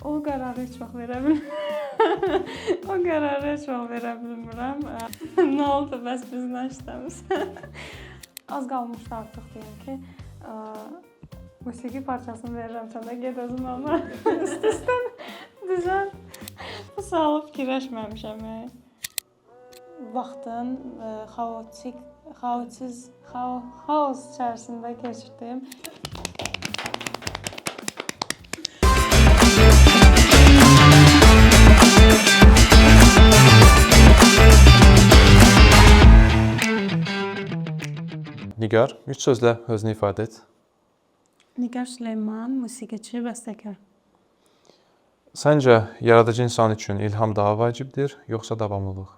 O qərarı heç vaxt verə bilmirəm. O qərarı heç vaxt verə bilmirəm. Nə oldu bəs bizlə işləmirsən? Az qalmışdı artıq deyim ki, musiqi parçasını verirəm sənə, get özün onu üst-üstən düzəlt. Bu sualı fikirləşməmişəm. Vaxtın xaos içərisində keçirdim. Nigar, 3 sözlə özünü ifadə et. Nigar Süleyman, musiqiçi, bəstəkar. Səncə, yaradıcı insan üçün ilham daha vacibdir, yoxsa davamlılıq?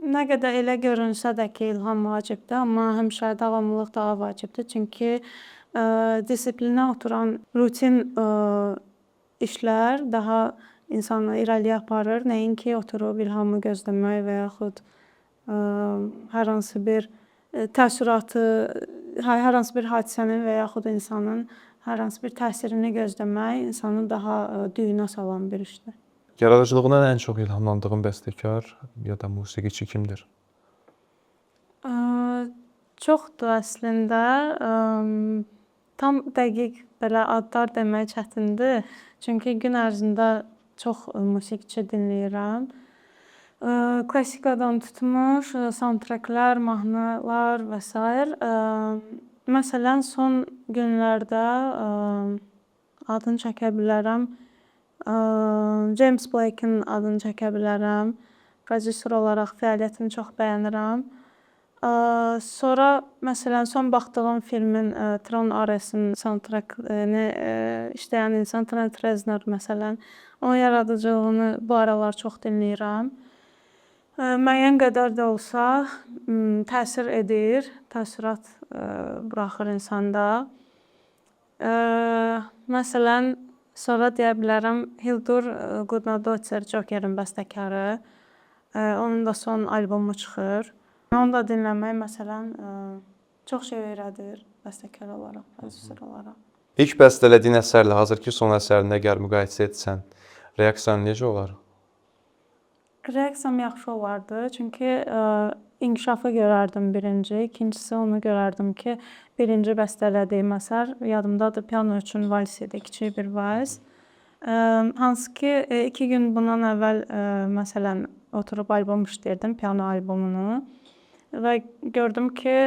Nə qədər elə görünsə də ki, ilham vacibdir, amma həmişə davamlılıq daha vacibdir. Çünki disiplinə oturan rutin işlər daha insanı irəliyə aparır. Nəinki oturub ilhamı gözləmək və yaxud hər hansı bir təəssüratı, hər hansı bir hadisənin və yaxud insanın hər hansı bir təsirini gözləmək insanı daha düyünə salan bir işdir. Yaradıcılığından ən çox ilhamlandığın bəstəkar ya da musiqiçi kimdir? Çoxdur əslində. Tam dəqiq belə adlar demək çətindir. Çünki gün ərzində çox musiqiçi dinləyirəm. Klassikadan tutmuş, soundtracklər, mahnılar və s. Məsələn, son günlərdə adını çəkə bilərəm. James Blake'in adını çəkə bilərəm. Prodüser olaraq fəaliyyətini çox bəyənirəm. Sonra, məsələn, son baxdığım filmin Tron Ares'in soundtrackını işləyən insan Trent Reznor, məsələn. Onun yaradıcılığını bu aralar çox dinləyirəm. Müəyyən qədər də olsa təsir edir, təəssürat buraxır insanda. Məsələn, sonra deyə bilərəm Hildur Gudnadottir, Jokerin bəstəkarı. Onun da son albomu çıxır. Onu da dinləmək, məsələn, çox şey öyrədir bəstəkar olaraq, prodüser olaraq. İlk bəstələdiyin əsərlə hazırki son əsərini əgər müqayisə etsən, reaksiyan necə olar? Reaksiyam yaxşı olardı. Çünki inkişafı görərdim birinci. İkincisi onu görərdim ki, birinci bəstələdiyim əsər yadımdadır, piano üçün vals idi, kiçik bir vals. Hansı ki, 2 gün bundan əvvəl məsələn oturub albom işləyirdim, piano albomunu. Və gördüm ki,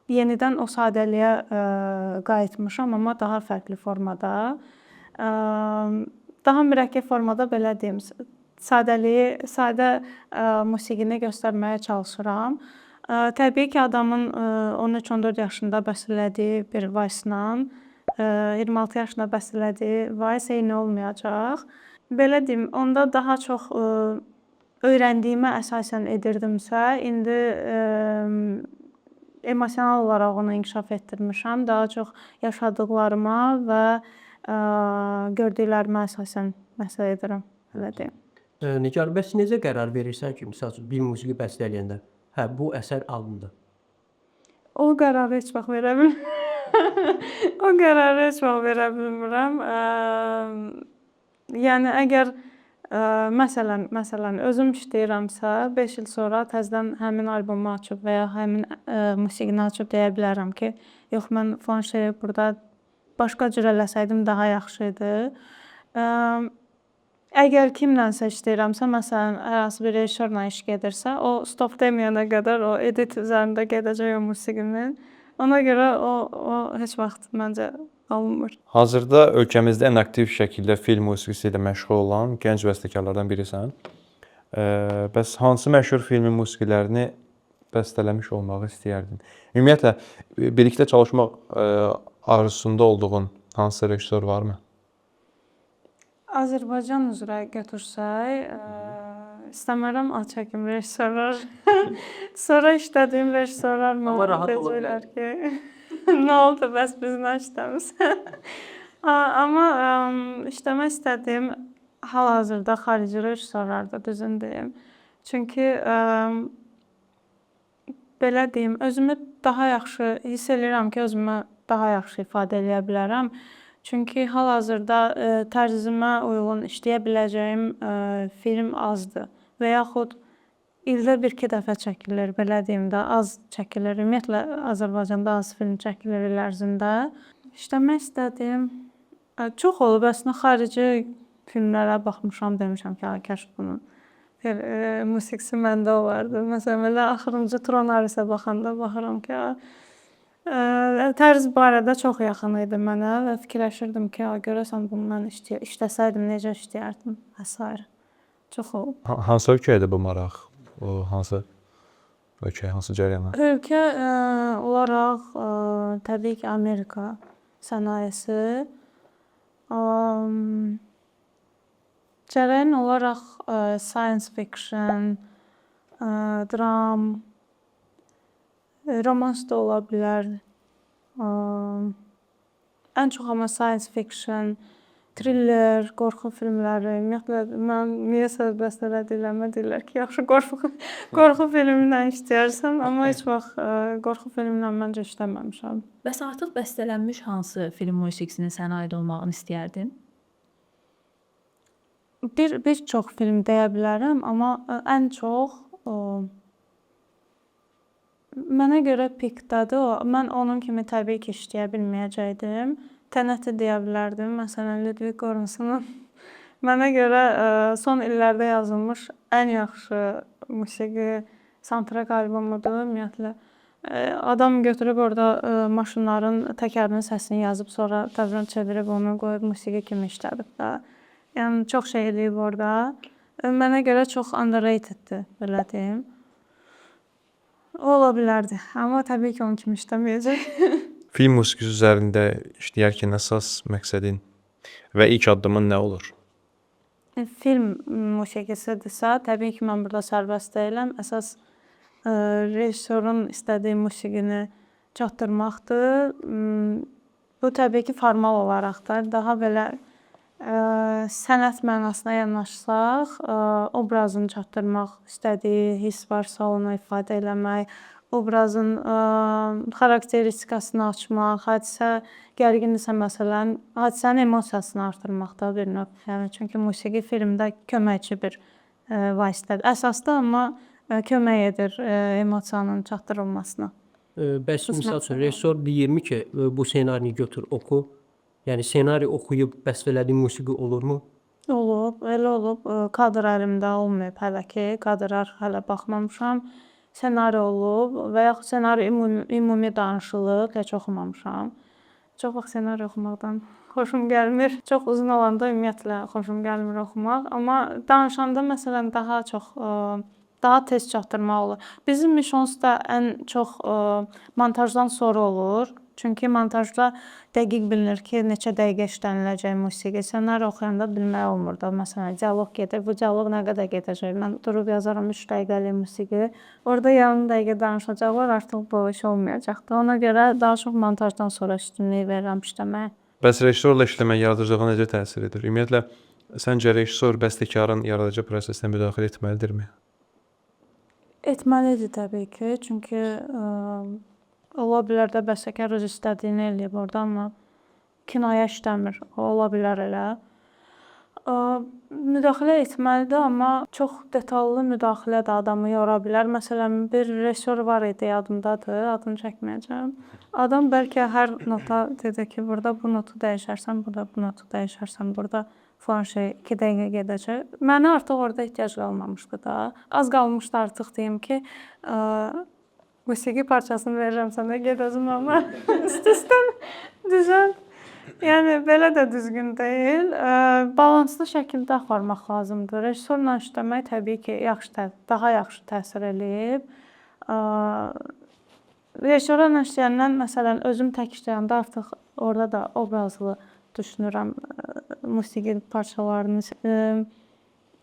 yenidən o sadəliyə qayıtmışam, amma daha fərqli formada. Daha mürəkkəb formada, belə deyim, sadə musiqini göstərməyə çalışıram. Təbii ki, adamın 13-14 yaşında bəstələdiyi bir valsla 26 yaşında bəstələdiyi vals eyni olmayacaq. Belə deyim, onda daha çox öyrəndiyimə əsasən edirdimsə, indi emosional olaraq onu inkişaf etdirmişəm. Daha çox yaşadıqlarıma və gördüklərimə əsasən məsələ edirəm, belə deyim. Nigar, bəs necə qərar verirsən ki, misal üçün bir musiqi bəstələyəndə, hə, bu əsər alındı? O qərarı heç vaxt verə bilmirəm. O qərarı heç vaxt verə bilmirəm. Yəni əgər məsələn özüm işləyirəmsə, 5 il sonra təzədən həmin albomu açıb və ya həmin musiqini açıb deyə bilərəm ki, yox, mən falan şeyi burada başqa cür eləsəydim daha yaxşı idi. Əgər kimlənsə işləyirəmsə, məsələn, hər hansı bir rejissorla iş gedirsə, o stop deməyənə qədər o edit üzərində gedəcək o musiqinin. Ona görə o heç vaxt məncə alınmır. Hazırda ölkəmizdə ən aktiv şəkildə film musiqisi ilə məşğul olan gənc bəstəkarlardan birisən. Bəs hansı məşhur filmin musiqilərini bəstələmiş olmağı istəyərdin? Ümumiyyətlə, birlikdə çalışmaq arzusunda olduğun hansı rejissor varmı? Azərbaycan üzrə götürsək, istəmirəm ad çəkim rejissorlar. Sonra işlədiyim rejissorlar deyəcəklər ki, nə oldu bəs bizlə işləmirsən? Amma işləmək istədiyim hal-hazırda xarici rejissorlardır, düzünü deyim. Çünki belə deyim, özümü daha yaxşı hiss edirəm ki, özümü daha yaxşı ifadə edə bilərəm. Çünki hal-hazırda tərzimə uyğun işləyə biləcəyim film azdır və yaxud ildə 1-2 dəfə çəkilir, belə deyim də, az çəkilir. Ümumiyyətlə Azərbaycanda az film çəkilir il ərzində. İşləmək istədiyim çox olub. Əslində xarici filmlərə baxmışam, demişəm ki, kaş bunun musiqisi məndə olardı. Məsələn, belə axırıncı Tron Arisə baxanda baxıram ki, tərz barədə çox yaxın idi mənə və fikirləşirdim ki, görəsən bunu mən işləsəydim necə işləyərdim və s. Çox olub. Hansı ölkədir bu maraq? O hansı ölkə, hansı cərəyanlar? Ölkə olaraq təbii ki, Amerika sənayesi. Cərəyan olaraq science fiction, dram, romans da ola bilər. Ən çox amma science fiction, thriller, qorxu filmləri. Ümumiyyətlə mən niyəsə bəstələdilərimə deyirlər ki, yaxşı qorxu filminlə işləyərsən, amma heç vaxt qorxu filminlə məncə işləməmişəm. Bəs artıq bəstələnmiş hansı film musiqisinin sənə aid olmağını istəyərdin? Bir çox film deyə bilərəm, amma ən çox mənə görə pikdadır o. Mən onun kimi təbii ki, işləyə bilməyəcəkdim. Tənəti deyə bilərdim. Məsələn, Ludwig Göranssonun mənə görə son illərdə yazılmış ən yaxşı musiqi soundtrack albumudur. Ümumiyyətlə adam götürüb orada maşınların təkərinin səsini yazıb, sonra təzədən çevirib onu qoyub musiqi kimi işlədib də. Yəni çox şey eləyib orada. Mənə görə çox underrateddir, belə deyim. O ola bilərdi, amma təbii ki, onun kimi işləməyəcək. Film musiqisi üzərində işləyərkən əsas məqsədin və ilk addımın nə olur? Film musiqisidirsə, təbii ki, mən burada sərbəst deyiləm. Əsas rejissorun istədiyi musiqini çatdırmaqdır. Bu təbii ki, formal olaraq da daha belə sənət mənasına yanaşsaq, obrazını çatdırmaq, istədiyi hiss varsa onu ifadə eləmək, obrazın xarakteristikasını açmaq, hadisə gərgindirsə məsələn, hadisənin emosiyasını artırmaq da bir növ. Yəni çünki musiqi filmdə köməkçi bir vasitədir. Əsasda amma kömək edir emosiyanın çatdırılmasına. Bəs misal üçün rejissor deyirmi ki, bu ssenarini götür, oxu. Yəni ssenari oxuyub bəstələdiyi musiqi olurmu? Olub, elə olub. Kadr əlimdə olmayıb hələ ki. Kadrlar hələ baxmamışam. Ssenari olub və yaxud ssenari ümumi danışılıb, heç oxumamışam. Çox vaxt ssenari oxumaqdan xoşum gəlmir. Çox uzun olanda ümumiyyətlə xoşum gəlmir oxumaq, amma danışanda məsələn daha tez çatdırmaq olur. Bizim mişons da ən çox montajdan sonra olur. Çünki montajda dəqiq bilinir ki, neçə dəqiqə işləniləcək musiqi. Ssenari oxuyanda bilmək olmur da. Məsələn, dialoq gedir. Bu dialoq nə qədər gedəcək? Mən durub yazaram 3 dəqiqəlik musiqi. Orada yarım dəqiqə danışacaqlar, artıq bu iş olmayacaqdır. Ona görə daha çox montajdan sonra üstünlük verirəm işləməyə. Bəs rejissorla işləmək yaradıcılığa necə təsir edir? Ümumiyyətlə, səncə rejissor bəstəkarın yaradıcı prosesinə müdaxilə etməlidirmi? Etməlidir təbii ki. Çünki ola bilər də bəstəkar öz istədiyini eləyib orada, amma kinoya işləmir. O ola bilər elə. Müdaxilə etməlidir, amma çox detallı müdaxilə də adamı yora bilər. Məsələn, bir rejissor var idi, yadımdadır, adını çəkməyəcəm. Adam bəlkə hər nota dedi ki, burada bu notu dəyişərsən, burada bu notu dəyişərsən, burada falan şey 2 dəqiqə gedəcək. Mənə artıq orada ehtiyac qalmamışdı da. Az qalmışdı artıq deyim ki, musiqi parçasını verirəm sənə, ged özün amma üst-üstə düzəlt. Yəni belə də düzgün deyil. Balanslı şəkildə aparmaq lazımdır. Rejissorla işləmək təbii ki, daha yaxşı təsir eləyib. Rejissorla işləyəndən məsələn özüm tək işləyəndə artıq orada da obrazlı düşünürəm musiqi parçalarını.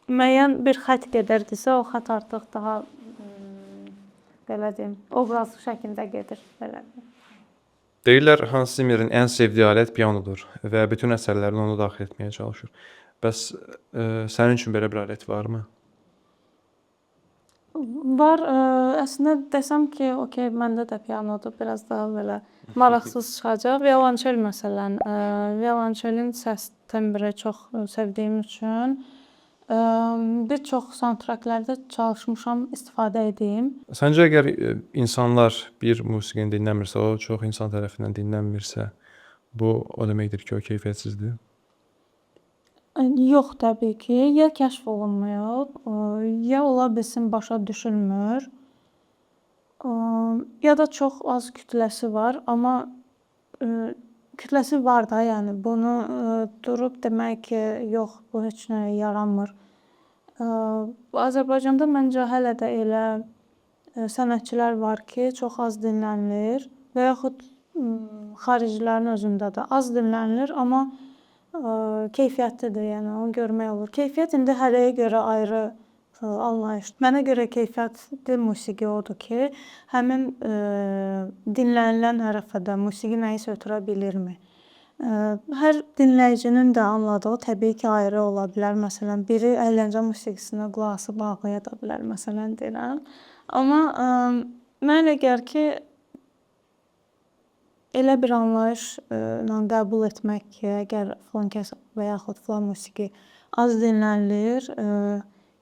Müəyyən bir xətt gedirdisə, o xətt artıq daha belə deyim, obrazlı şəkildə gedir. Belə. Deyirlər, Hans Zimmerin ən sevdiyi alət pianodur və bütün əsərlərini onu daxil etməyə çalışır. Bəs sənin üçün belə bir alət varmı? Var. Əslində desəm ki, okey, məndə də pianodur. Biraz daha belə maraqsız çıxacaq. Violonçel məsələn, violonçelin səs tembri çox sevdiyim üçün bir çox soundtracklərdə çalışmışam, istifadə edeyim. Səncə əgər insanlar bir musiqini dinləmirsə, o çox insan tərəfindən dinlənmirsə, bu o deməkdir ki, o keyfiyyətsizdir? Yox, təbii ki, ya kəşf olunmayıb, ya ola bilsin başa düşülmür. Ya da çox az kütləsi var, amma kütləsi var da, yəni bunu durub demək ki, yox, bu heç nəyə yaramır. Azərbaycanda məncə hələ də elə sənətçilər var ki, çox az dinlənilir və yaxud xaricilərin özündə də az dinlənilir, amma keyfiyyətlidir, yəni onu görmək olur. Keyfiyyət indi hərəyə görə ayrı anlayış. Mənə görə keyfiyyətli musiqi odur ki, həmin dinlənilən ərəfədə musiqi nəyisə ötürə bilirmi? Hər dinləyicinin də anladığı təbii ki, ayrı ola bilər. Məsələn, biri əyləncə musiqisinə qulaq asıb ağlaya da bilər, məsələn deyirəm. Amma mənə elə gəlir ki, elə bir anlayışla qəbul etmək ki, əgər filan kəs və yaxud filan musiqi az dinlənilir,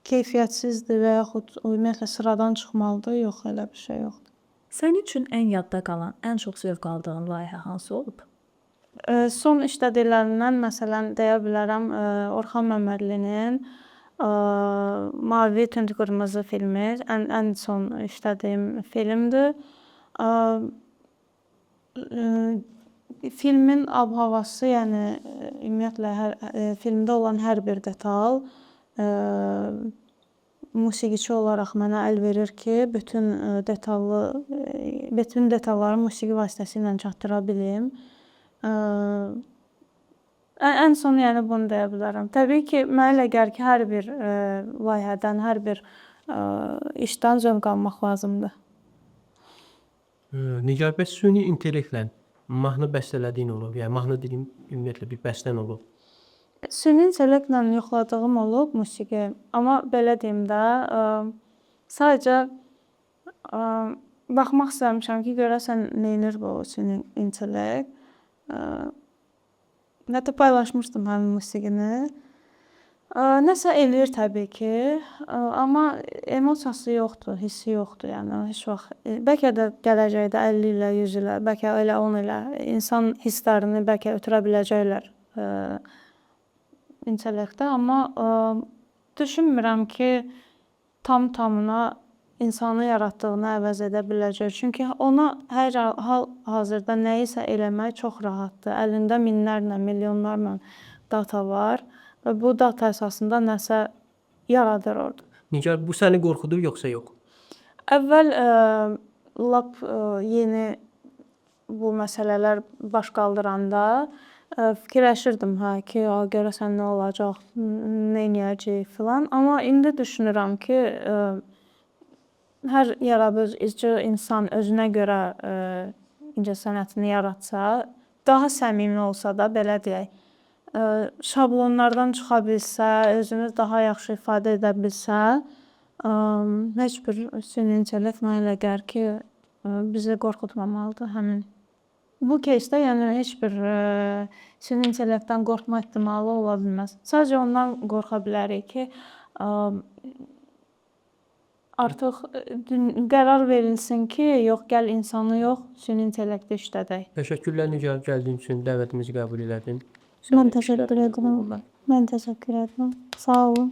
keyfiyyətsizdir və yaxud ümumiyyətlə sıradan çıxmalıdır, yox, elə bir şey yoxdur. Sənin üçün ən yadda qalan, ən çox zövq aldığın layihə hansı olub? Son işlədiklərindən məsələn deyə bilərəm Orxan Məmmədlinin Mavi Tünd Qırmızı filmi ən son işlədiyim filmdir. Filmin ab-havası, yəni ümumiyyətlə filmdə olan hər bir detal musiqiçi olaraq mənə əl verir ki, bütün detalları musiqi vasitəsilə çatdıra bilim. Ən son yəni bunu deyə bilərəm. Təbii ki, mənə elə gəlir ki, hər bir layihədən, hər bir işdən zövq almaq lazımdır. Nigar, bəs süni intellektlə mahnı bəstələdiyin olub? Yəni mahnı dediyim ümumiyyətlə bir bəstən olub. Süni intellektlə yoxladığım olub musiqi. Amma belə deyim də, sadəcə baxmaq istəmişəm ki, görəsən neynir bu süni intellekt. Hətta paylaşmışdım həmin musiqini. Nəsə eləyir təbii ki, amma emosiyası yoxdur, hissi yoxdur, yəni heç vaxt. Bəlkə də gələcəkdə 50 ilə, 100 ilə, bəlkə elə 10 ilə insan hisslərini bəlkə ötürə biləcəklər intellektdə, amma düşünmürəm ki, tam-tamına insanı yaratdığını əvəz edə biləcək. Çünki ona hər hal-hazırda nəyisə eləmək çox rahatdır. Əlində minlərlə, milyonlarla data var və bu data əsasında nəsə yaradır orada. Nigar, bu səni qorxudur yoxsa yox? Əvvəl lap yeni bu məsələlər baş qaldıranda fikirləşirdim ki, görəsən nə olacaq, nə edəcəyik filan. Amma indi düşünürəm ki, hər yaradıcı insan özünə görə incəsənətini yaratsa, daha səmimi olsa da, belə deyək, şablonlardan çıxa bilsə, özünü daha yaxşı ifadə edə bilsə, heç bir süni intellekt mənə elə gəlir ki, bizi qorxutmamalıdır həmin. Bu кейsdə yəni heç bir süni intellektdən qorxma ehtimalı ola bilməz. Sadəcə ondan qorxa bilərik ki, artıq qərar verilsin ki, yox, gəl insanı yox, süni intellekti işlədək. Təşəkkürlər Nigar, gəldiyin üçün, dəvətimizi qəbul elədin. Mən təşəkkür edirəm. Mən təşəkkür edirəm. Sağ olun.